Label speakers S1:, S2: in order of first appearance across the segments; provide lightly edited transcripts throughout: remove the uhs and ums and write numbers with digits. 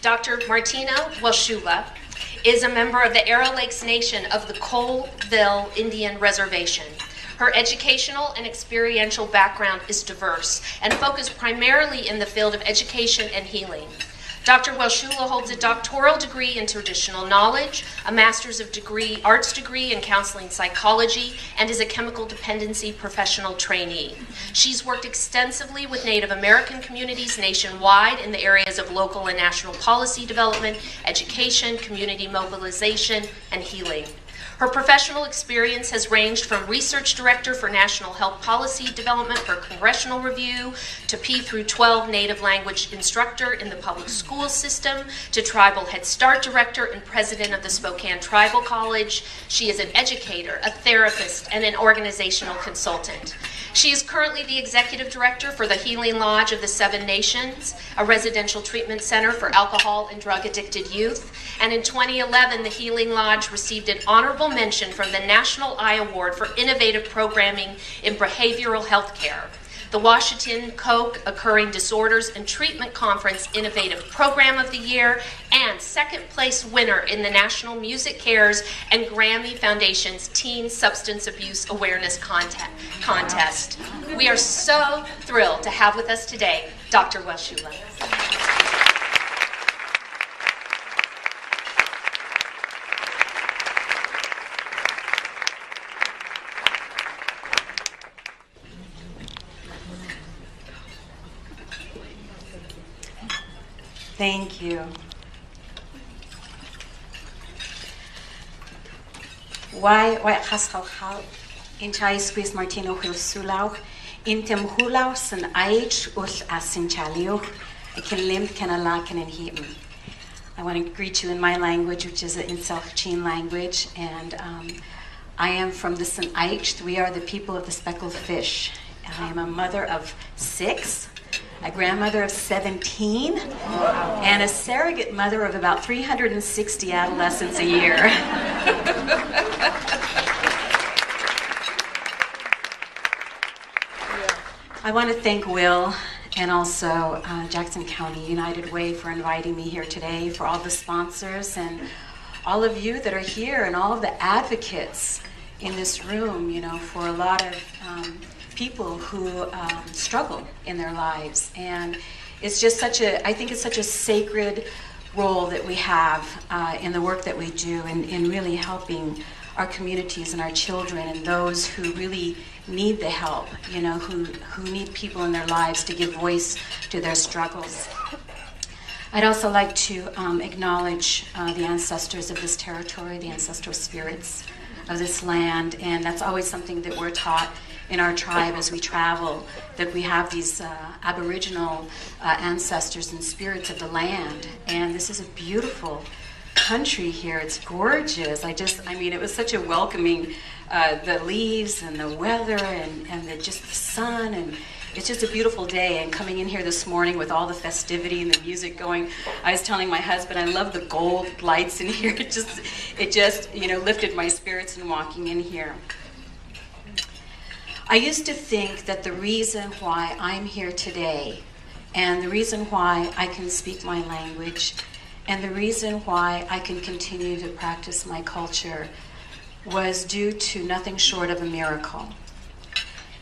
S1: Dr. Martina MWhelshula is a member of the Arrow Lakes Nation of the Colville Indian Reservation. Her educational and experiential background is diverse and focused primarily in the field of education and healing. Dr. MWhelshula holds a doctoral degree in traditional knowledge, a master's of arts degree in counseling psychology, and is a chemical dependency professional trainee. She's worked extensively with Native American communities nationwide in the areas of local and national policy development, education, community mobilization, and healing. Her professional experience has ranged from research director for national health policy development for congressional review, to P through 12 native language instructor in the public school system, to tribal Head Start director and president of the Spokane Tribal College. She is an educator, a therapist, and an organizational consultant. She is currently the executive director for the Healing Lodge of the Seven Nations, a residential treatment center for alcohol and drug addicted youth. And in 2011, the Healing Lodge received an honorable mention from the National Eye Award for Innovative Programming in Behavioral Health Care, the Washington Co-Occurring Disorders and Treatment Conference Innovative Program of the Year, and second place winner in the National Music Cares and Grammy Foundation's Teen Substance Abuse Awareness Contest. We are so thrilled to have with us today Dr. MWhelshula.
S2: Thank you. Why hasalhal inchai squeeze Martino Hilsulau intem hulau san aich ul asinchalio I can limb can Allah can him. I want to greet you in my language, which is the Inselchine language, and I am from the San Aich. We are the people of the speckled fish. I am a mother of 6, a grandmother of 17, and a surrogate mother of about 360 adolescents a year. I want to thank Will and also Jackson County United Way for inviting me here today, for all the sponsors and all of you that are here and all of the advocates in this room, you know, for a lot of people who struggle in their lives. And it's just I think it's such a sacred role that we have in the work that we do in really helping our communities and our children and those who really need the help, you know, who need people in their lives to give voice to their struggles. I'd also like to acknowledge the ancestors of this territory, the ancestral spirits of this land, and that's always something that we're taught in our tribe as we travel, that we have these Aboriginal ancestors and spirits of the land. And this is a beautiful country here. It's gorgeous. I mean, it was such a welcoming, the leaves and the weather and just the sun, and it's just a beautiful day. And coming in here this morning with all the festivity and the music going, I was telling my husband, I love the gold lights in here. It just, you know, lifted my spirits in walking in here. I used to think that the reason why I'm here today, and the reason why I can speak my language, and the reason why I can continue to practice my culture was due to nothing short of a miracle.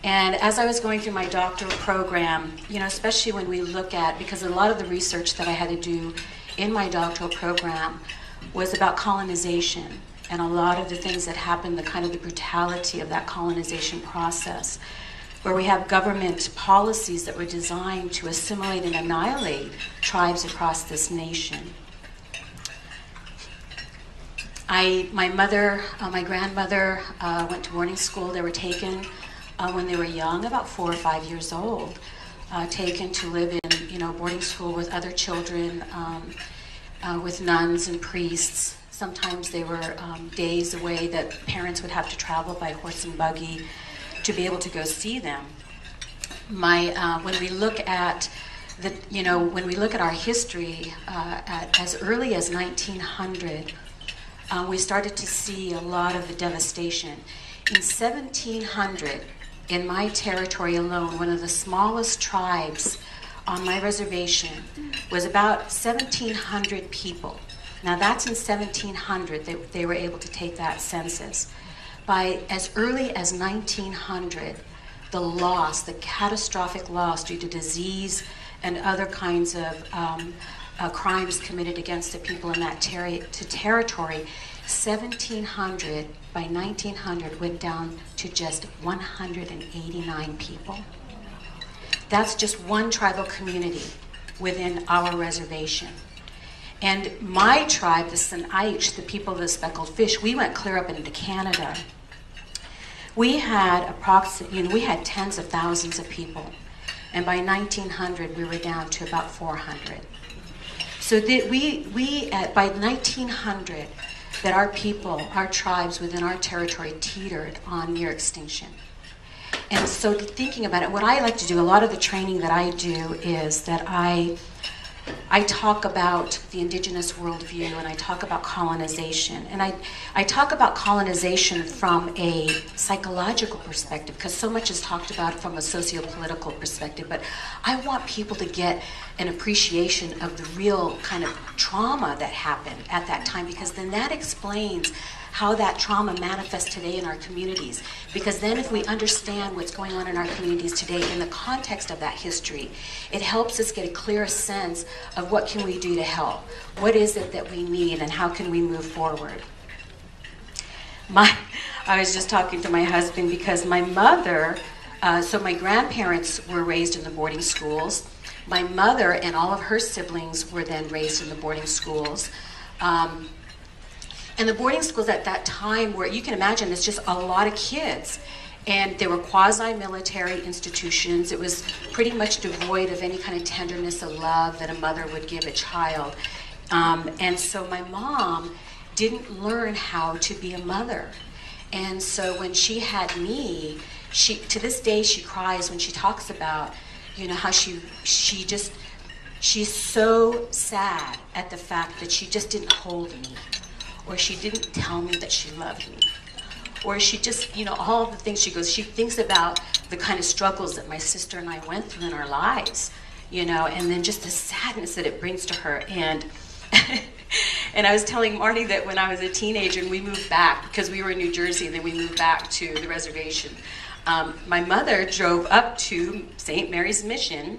S2: And as I was going through my doctoral program, you know, especially when we look at, because a lot of the research that I had to do in my doctoral program was about colonization, and a lot of the things that happened, the kind of the brutality of that colonization process, where we have government policies that were designed to assimilate and annihilate tribes across this nation. My grandmother went to boarding school. They were taken when they were young, about 4 or 5 years old, taken to live in, you know, boarding school with other children, with nuns and priests. Sometimes they were days away that parents would have to travel by horse and buggy to be able to go see them. When we look at our history, as early as 1900, we started to see a lot of the devastation. In 1700, in my territory alone, one of the smallest tribes on my reservation was about 1,700 people. Now that's in 1700 that they were able to take that census. By as early as 1900, the loss, the catastrophic loss due to disease and other kinds of crimes committed against the people in that territory, 1,700 by 1900 went down to just 189 people. That's just one tribal community within our reservation. And my tribe, the Sinaich, the people of the speckled fish, we went clear up into Canada. We had we had tens of thousands of people. And by 1900, we were down to about 400. So that by 1900, that our people, our tribes within our territory teetered on near extinction. And so thinking about it, what I like to do, a lot of the training that I do is that I talk about the indigenous worldview, and I talk about colonization. And I talk about colonization from a psychological perspective, because so much is talked about from a socio-political perspective. But I want people to get an appreciation of the real kind of trauma that happened at that time, because then that explains how that trauma manifests today in our communities. Because then if we understand what's going on in our communities today in the context of that history, it helps us get a clearer sense of what can we do to help. What is it that we need, and how can we move forward? I was just talking to my husband because my mother, so my grandparents were raised in the boarding schools. My mother and all of her siblings were then raised in the boarding schools. And the boarding schools at that time were, you can imagine, it's just a lot of kids. And they were quasi-military institutions. It was pretty much devoid of any kind of tenderness of love that a mother would give a child. And so my mom didn't learn how to be a mother. And so when she had me, to this day she cries when she talks about, how she's so sad at the fact that she just didn't hold me, or she didn't tell me that she loved me, or she just, all of the things she thinks about the kind of struggles that my sister and I went through in our lives, and then just the sadness that it brings to her. And and I was telling Marty that when I was a teenager and we moved back, because we were in New Jersey, and then we moved back to the reservation, my mother drove up to St. Mary's Mission,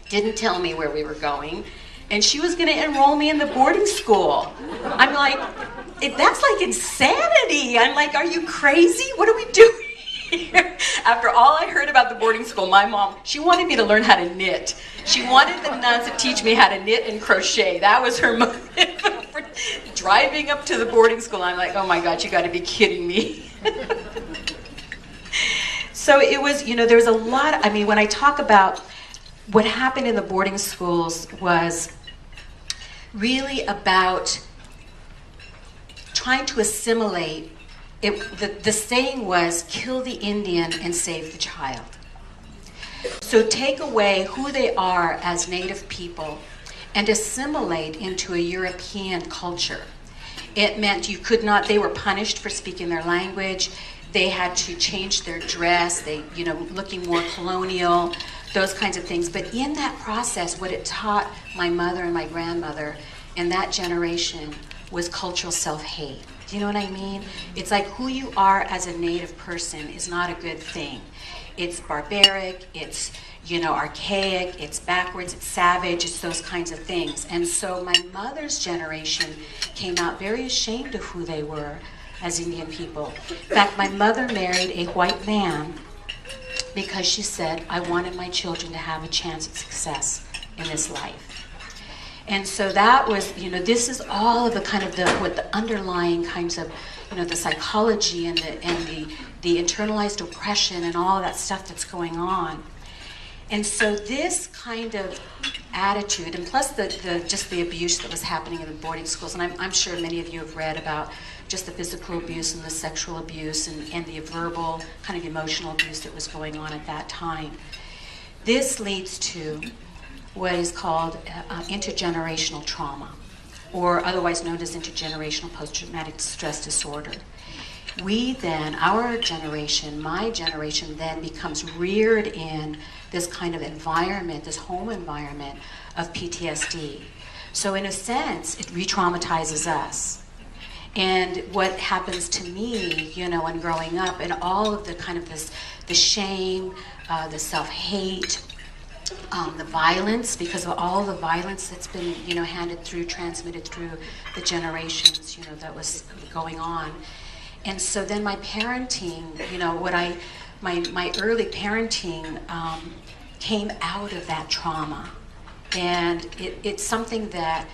S2: didn't tell me where we were going, and she was going to enroll me in the boarding school. I'm like, that's like insanity. I'm like, are you crazy? What are we doing here? After all I heard about the boarding school, my mom, she wanted me to learn how to knit. She wanted the nuns to teach me how to knit and crochet. That was her motive for driving up to the boarding school. I'm like, oh my God, you got to be kidding me. So it was, there was a lot, when I talk about what happened in the boarding schools was really about trying to assimilate. The saying was, kill the Indian and save the child. So take away who they are as Native people and assimilate into a European culture. It meant you could not, they were punished for speaking their language. They had to change their dress, looking more colonial, those kinds of things. But in that process, what it taught my mother and my grandmother in that generation was cultural self-hate. Do you know what I mean? It's like who you are as a Native person is not a good thing. It's barbaric, it's archaic, it's backwards, it's savage, it's those kinds of things. And so my mother's generation came out very ashamed of who they were as Indian people. In fact, my mother married a white man because she said, I wanted my children to have a chance at success in this life. And so that was, this is all of the kind of what the underlying kinds of, the psychology and the internalized oppression and all of that stuff that's going on. And so this kind of attitude, and plus just the abuse that was happening in the boarding schools, and I'm sure many of you have read about just the physical abuse and the sexual abuse and the verbal kind of emotional abuse that was going on at that time. This leads to what is called intergenerational trauma, or otherwise known as intergenerational post-traumatic stress disorder. We then, our generation, my generation then becomes reared in this kind of environment, this home environment of PTSD. So in a sense, it re-traumatizes us. And what happens to me, you know, in growing up, and all of the kind of the shame, the self-hate, the violence, because of all the violence that's been, you know, transmitted through the generations, you know, that was going on. And so then my parenting, you know, my early parenting came out of that trauma. And it's something that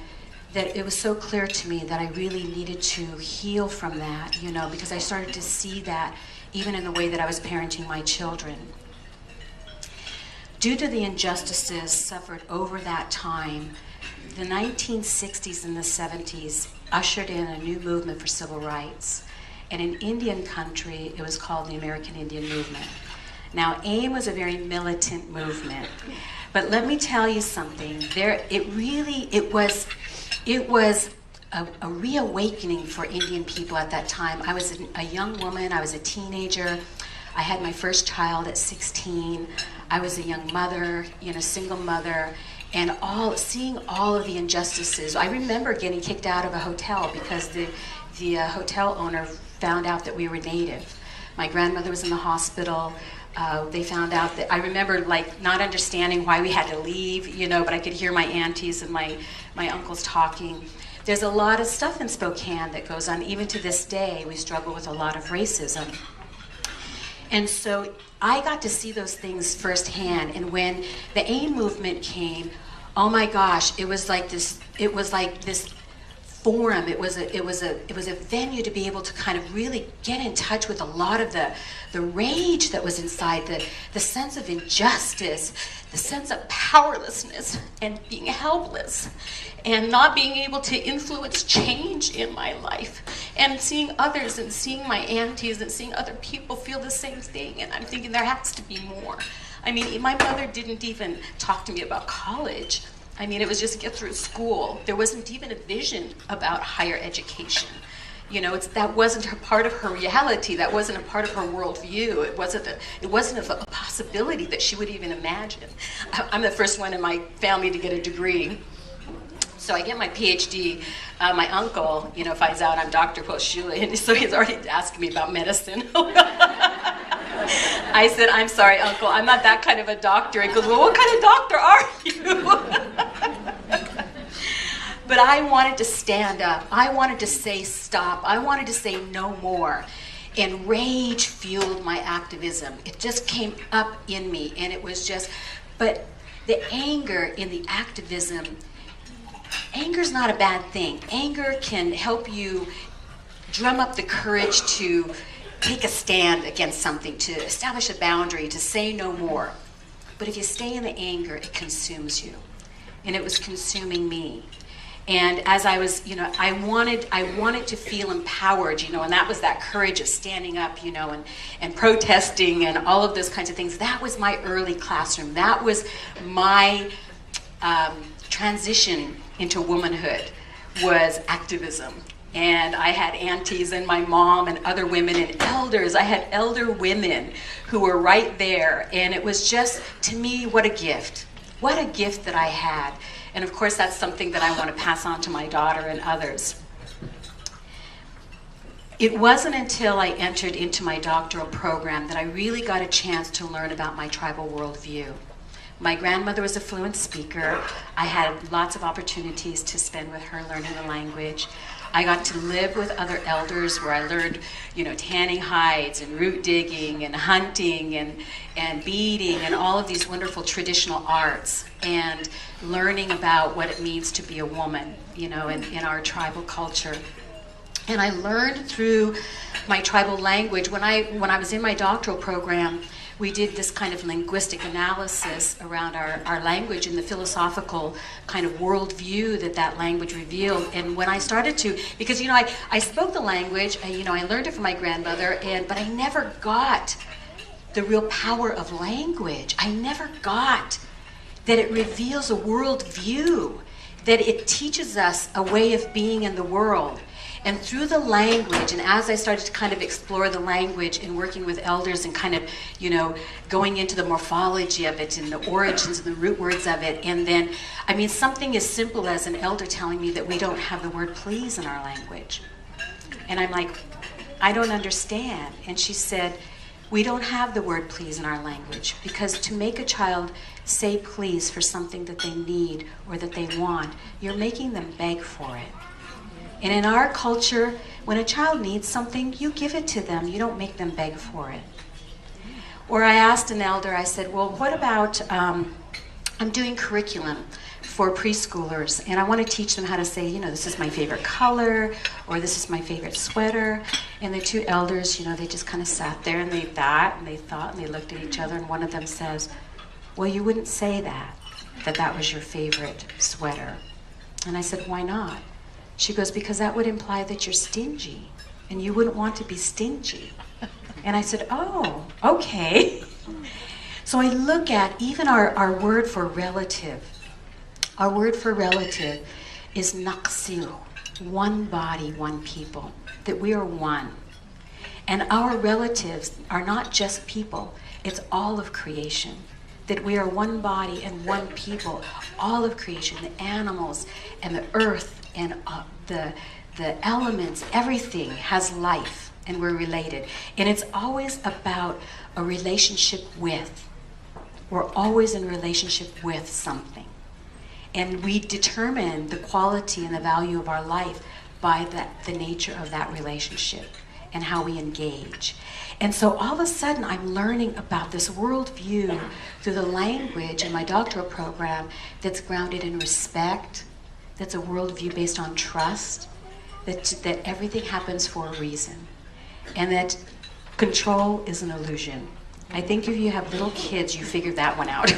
S2: it was so clear to me that I really needed to heal from that, you know, because I started to see that even in the way that I was parenting my children. Due to the injustices suffered over that time, the 1960s and the 70s ushered in a new movement for civil rights. And in Indian country, it was called the American Indian Movement. Now, AIM was a very militant movement, but let me tell you something. It was a reawakening for Indian people at that time. I was a young woman. I was a teenager. I had my first child at 16. I was a young mother, you know, single mother, and seeing all of the injustices. I remember getting kicked out of a hotel because the hotel owner found out that we were Native. My grandmother was in the hospital. They found out that, I remember like not understanding why we had to leave, you know, but I could hear my aunties and my uncles talking. There's a lot of stuff in Spokane that goes on. Even to this day, we struggle with a lot of racism. And so I got to see those things firsthand. And when the AIM movement came, oh my gosh, it was like this forum. It was a venue to be able to kind of really get in touch with a lot of the rage that was inside, the sense of injustice, the sense of powerlessness and being helpless and not being able to influence change in my life, and seeing others and seeing my aunties and seeing other people feel the same thing. And I'm thinking there has to be more. I mean, my mother didn't even talk to me about college. I mean, it was just get through school. There wasn't even a vision about higher education. You know, that wasn't a part of her reality. That wasn't a part of her worldview. It wasn't a possibility that she would even imagine. I'm the first one in my family to get a degree. So I get my PhD. My uncle, you know, finds out I'm Dr. MWhelshula, and so he's already asking me about medicine. I said, I'm sorry, Uncle, I'm not that kind of a doctor. He goes, well, what kind of doctor are you? But I wanted to stand up. I wanted to say stop. I wanted to say no more. And rage fueled my activism. It just came up in me, and it was just, but the anger in the activism, anger's not a bad thing. Anger can help you drum up the courage to take a stand against something, to establish a boundary, to say no more. But if you stay in the anger, it consumes you. And it was consuming me. And as I was, you know, I wanted to feel empowered, you know, and that was that courage of standing up, you know, and protesting and all of those kinds of things. That was my early classroom. That was my transition into womanhood, was activism. And I had aunties and my mom and other women and elders. I had elder women who were right there. And it was just, to me, what a gift. What a gift that I had. And of course, that's something that I want to pass on to my daughter and others. It wasn't until I entered into my doctoral program that I really got a chance to learn about my tribal worldview. My grandmother was a fluent speaker. I had lots of opportunities to spend with her learning the language. I got to live with other elders where I learned, you know, tanning hides and root digging and hunting and beading and all of these wonderful traditional arts, and learning about what it means to be a woman, you know, in our tribal culture. And I learned through my tribal language. When I was in my doctoral program, we did this kind of linguistic analysis around our language and the philosophical kind of worldview that language revealed. And when I started to, because, you know, I spoke the language, you know, I learned it from my grandmother, but I never got the real power of language. I never got that it reveals a worldview, that it teaches us a way of being in the world. And through the language, and as I started to kind of explore the language and working with elders and kind of, going into the morphology of it and the origins and the root words of it, and then, something as simple as an elder telling me that we don't have the word please in our language. And I'm like, I don't understand. And she said, we don't have the word please in our language because to make a child say please for something that they need or that they want, you're making them beg for it. And in our culture, when a child needs something, you give it to them. You don't make them beg for it. Or I asked an elder, I said, well, what about, I'm doing curriculum for preschoolers, and I want to teach them how to say, this is my favorite color, or this is my favorite sweater. And the two elders, they just kind of sat there and they thought, and they looked at each other, and one of them says, well, you wouldn't say that was your favorite sweater. And I said, why not? She goes, because that would imply that you're stingy, and you wouldn't want to be stingy. And I said, oh, okay. So I look at even our word for relative. Our word for relative is naqsil, one body, one people, that we are one. And our relatives are not just people, it's all of creation. That we are one body and one people, all of creation, the animals and the earth and the elements, everything has life, and we're related. And it's always about a relationship with. We're always in relationship with something. And we determine the quality and the value of our life by the nature of that relationship and how we engage. And so all of a sudden I'm learning about this worldview through the language in my doctoral program that's grounded in respect, that's a worldview based on trust, that everything happens for a reason, and that control is an illusion. I think if you have little kids, you figured that one out.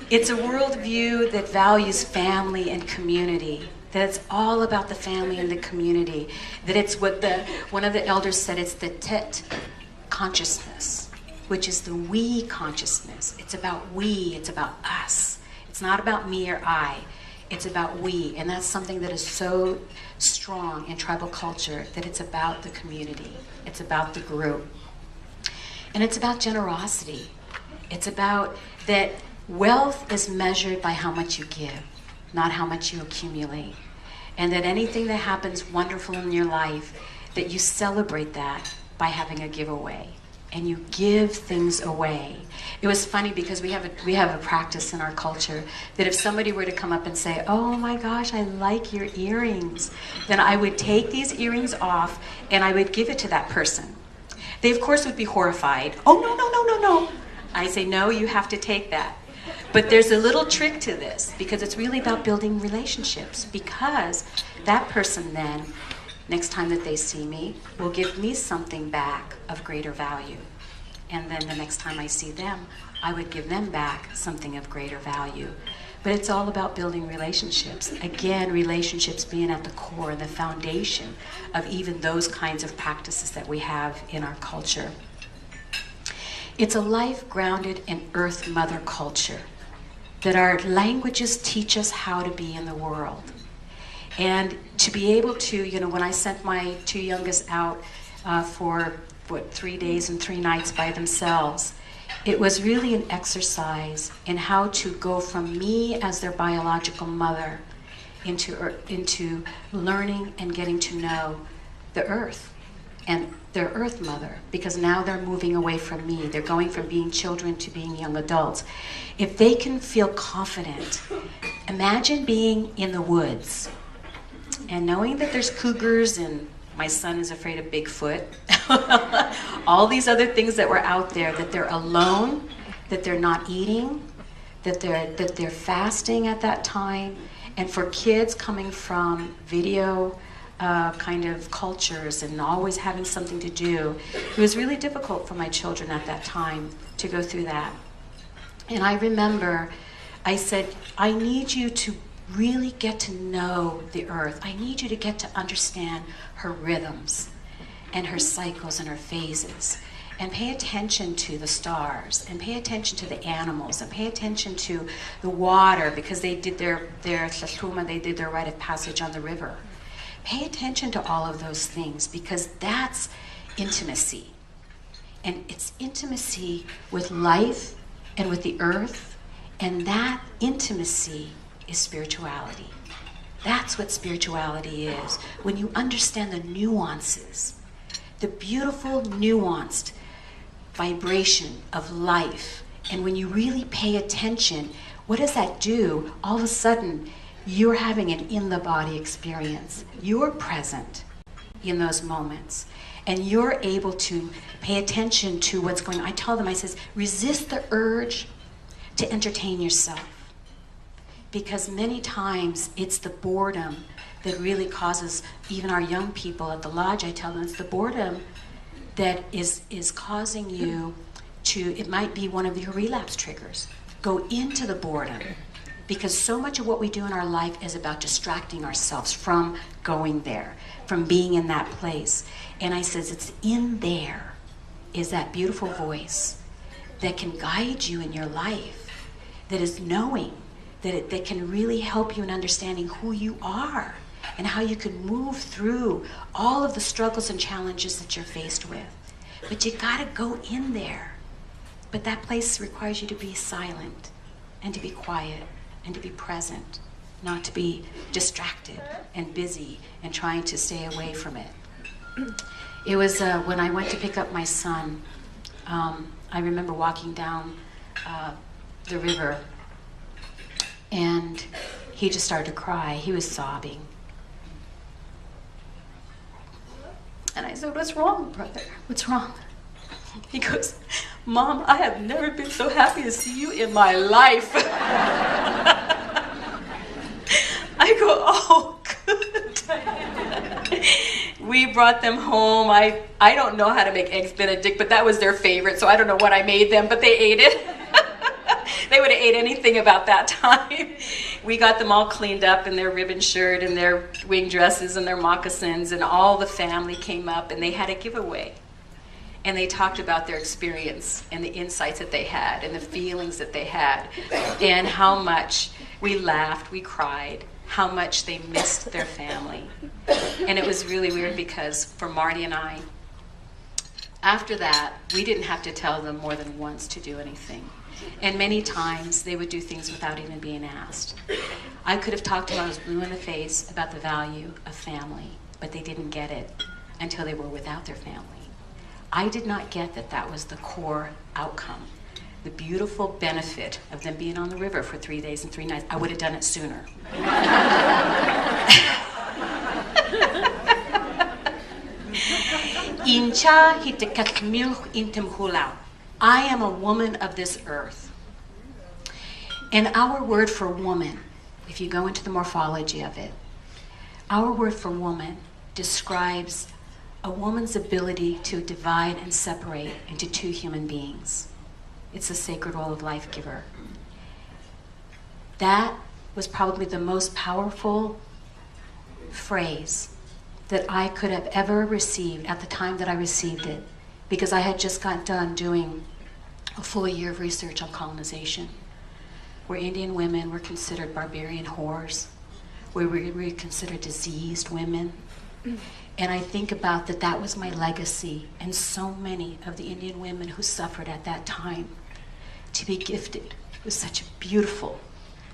S2: It's a worldview that values family and community, that it's all about the family and the community, that it's what one of the elders said, it's the tet consciousness, which is the we consciousness. It's about we, it's about us. It's not about me or I, it's about we. And that's something that is so strong in tribal culture, that it's about the community, it's about the group. And it's about generosity. It's about that wealth is measured by how much you give, not how much you accumulate. And that anything that happens wonderful in your life, that you celebrate that by having a giveaway. And you give things away. It was funny because we have a practice in our culture that if somebody were to come up and say, oh my gosh, I like your earrings, then I would take these earrings off and I would give it to that person. They of course would be horrified. Oh no. I say, no, you have to take that. But there's a little trick to this, because it's really about building relationships, because that person then, next time that they see me, will give me something back of greater value. And then the next time I see them, I would give them back something of greater value. But it's all about building relationships. Again, relationships being at the core, the foundation of even those kinds of practices that we have in our culture. It's a life grounded in Earth Mother culture, that our languages teach us how to be in the world. And to be able to, when I sent my two youngest out for 3 days and 3 nights by themselves, it was really an exercise in how to go from me as their biological mother into learning and getting to know the earth and their earth mother, because now they're moving away from me. They're going from being children to being young adults. If they can feel confident, imagine being in the woods and knowing that there's cougars and my son is afraid of Bigfoot, all these other things that were out there, that they're alone, that they're not eating, that they're fasting at that time. And for kids coming from video kind of cultures and always having something to do, it was really difficult for my children at that time to go through that. And I remember I said, I need you to really get to know the earth. I need you to get to understand her rhythms and her cycles and her phases. and pay attention to the stars, and pay attention to the animals, and pay attention to the water, because they did their hlahluman, they did their rite of passage on the river. Pay attention to all of those things, because that's intimacy. And it's intimacy with life and with the earth, and that intimacy is spirituality. That's what spirituality is. When you understand the nuances, the beautiful, nuanced vibration of life, and when you really pay attention, what does that do? All of a sudden, you're having an in-the-body experience. You're present in those moments, and you're able to pay attention to what's going on. I tell them, I says, resist the urge to entertain yourself, because many times it's the boredom that really causes, even our young people at the lodge, I tell them, it's the boredom that is causing you to, it might be one of your relapse triggers. Go into the boredom, because so much of what we do in our life is about distracting ourselves from going there, from being in that place. And I says, it's in there is that beautiful voice that can guide you in your life, that is knowing, that can really help you in understanding who you are and how you can move through all of the struggles and challenges that you're faced with. But you gotta go in there. But that place requires you to be silent and to be quiet and to be present, not to be distracted and busy and trying to stay away from it. It was when I went to pick up my son, I remember walking down the river, and he just started to cry. He was sobbing. And I said, "What's wrong, brother? What's wrong?" He goes, "Mom, I have never been so happy to see you in my life." I go, "Oh, good." We brought them home. I don't know how to make eggs Benedict, but that was their favorite, so I don't know what I made them, but they ate it. They would have ate anything about that time. We got them all cleaned up in their ribbon shirt and their wing dresses and their moccasins, and all the family came up and they had a giveaway. And they talked about their experience and the insights that they had and the feelings that they had, and how much we laughed, we cried, how much they missed their family. And it was really weird, because for Marty and I, after that, we didn't have to tell them more than once to do anything. And many times they would do things without even being asked. I could have talked to them, I was blue in the face, about the value of family, but they didn't get it until they were without their family. I did not get that that was the core outcome, the beautiful benefit of them being on the river for 3 days and 3 nights. I would have done it sooner. Incha hitekatmil intimhulau. I am a woman of this earth. And our word for woman, if you go into the morphology of it, our word for woman describes a woman's ability to divide and separate into two human beings. It's the sacred role of life giver. That was probably the most powerful phrase that I could have ever received at the time that I received it, because I had just got done doing a full year of research on colonization, where Indian women were considered barbarian whores, where we were considered diseased women. And I think about that, that was my legacy, and so many of the Indian women who suffered at that time, to be gifted with such a beautiful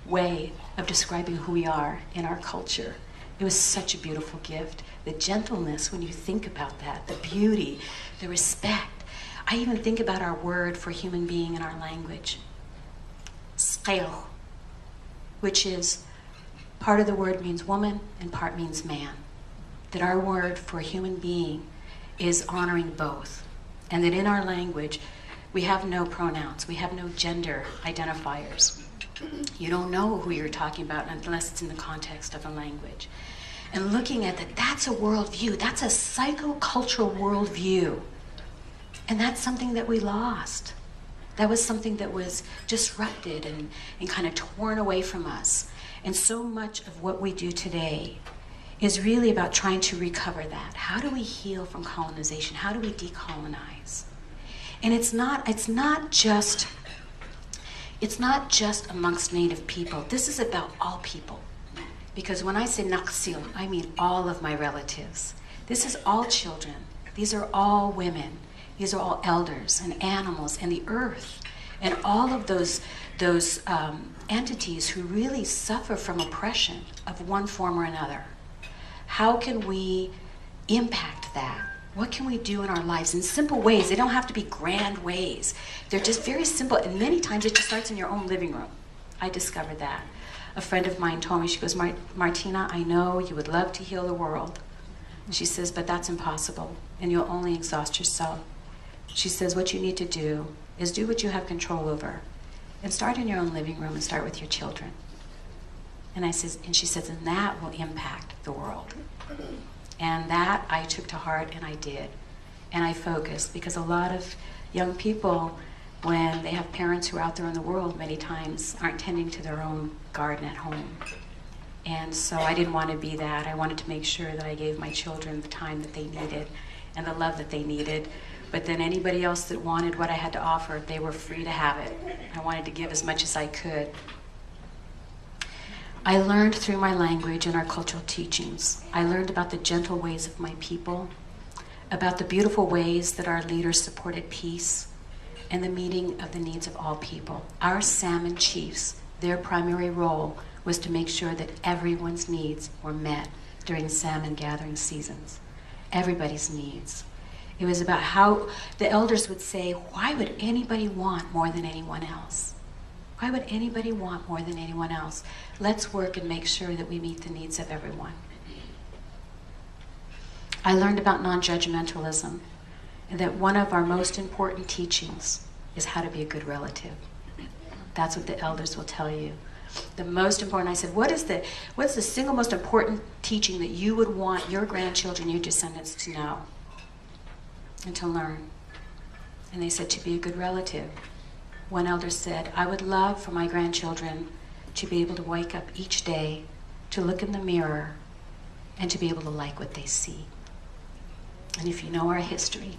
S2: way of describing who we are in our culture. It was such a beautiful gift. The gentleness, when you think about that, the beauty, the respect. I even think about our word for human being in our language, sqeil, which is, part of the word means woman and part means man. That our word for human being is honoring both. And that in our language, we have no pronouns, we have no gender identifiers. You don't know who you're talking about unless it's in the context of a language. And looking at that, that's a worldview, that's a psychocultural worldview. And that's something that we lost. That was something that was disrupted and kind of torn away from us. And so much of what we do today is really about trying to recover that. How do we heal from colonization? How do we decolonize? And it's not just amongst Native people. This is about all people. Because when I say Naksil, I mean all of my relatives. This is all children. These are all women. These are all elders and animals and the earth and all of those entities who really suffer from oppression of one form or another. How can we impact that? What can we do in our lives in simple ways? They don't have to be grand ways. They're just very simple, and many times it just starts in your own living room. I discovered that. A friend of mine told me, she goes, Martina, I know you would love to heal the world. And she says, but that's impossible, and you'll only exhaust yourself. She says, what you need to do is do what you have control over, and start in your own living room and start with your children. And she says, and that will impact the world. And that I took to heart, and I did. And I focused, because a lot of young people, when they have parents who are out there in the world, many times aren't tending to their own garden at home. And so I didn't want to be that. I wanted to make sure that I gave my children the time that they needed and the love that they needed. But then anybody else that wanted what I had to offer, they were free to have it. I wanted to give as much as I could. I learned through my language and our cultural teachings. I learned about the gentle ways of my people, about the beautiful ways that our leaders supported peace, and the meeting of the needs of all people. Our salmon chiefs, their primary role was to make sure that everyone's needs were met during salmon gathering seasons. Everybody's needs. It was about how the elders would say, why would anybody want more than anyone else? Why would anybody want more than anyone else? Let's work and make sure that we meet the needs of everyone. I learned about non-judgmentalism, and that one of our most important teachings is how to be a good relative. That's what the elders will tell you. The most important, I said, what's the single most important teaching that you would want your grandchildren, your descendants to know and to learn? And they said, to be a good relative. One elder said, I would love for my grandchildren to be able to wake up each day, to look in the mirror, and to be able to like what they see. And if you know our history,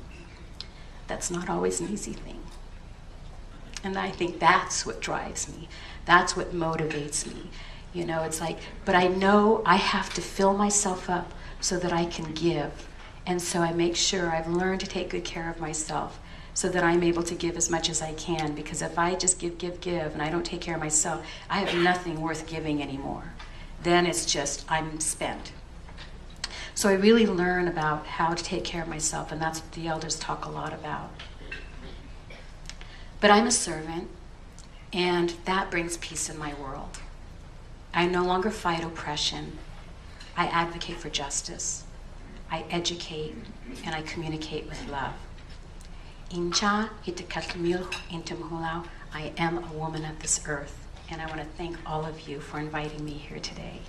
S2: that's not always an easy thing. And I think that's what drives me. That's what motivates me. You know, it's like, but I know I have to fill myself up so that I can give. And so I make sure I've learned to take good care of myself so that I'm able to give as much as I can. Because if I just give, and I don't take care of myself, I have nothing worth giving anymore. Then it's just, I'm spent. So I really learn about how to take care of myself, and that's what the elders talk a lot about. But I'm a servant, and that brings peace in my world. I no longer fight oppression. I advocate for justice. I educate, and I communicate with love. Incha hitakatmil intimhulau. I am a woman of this earth, and I want to thank all of you for inviting me here today.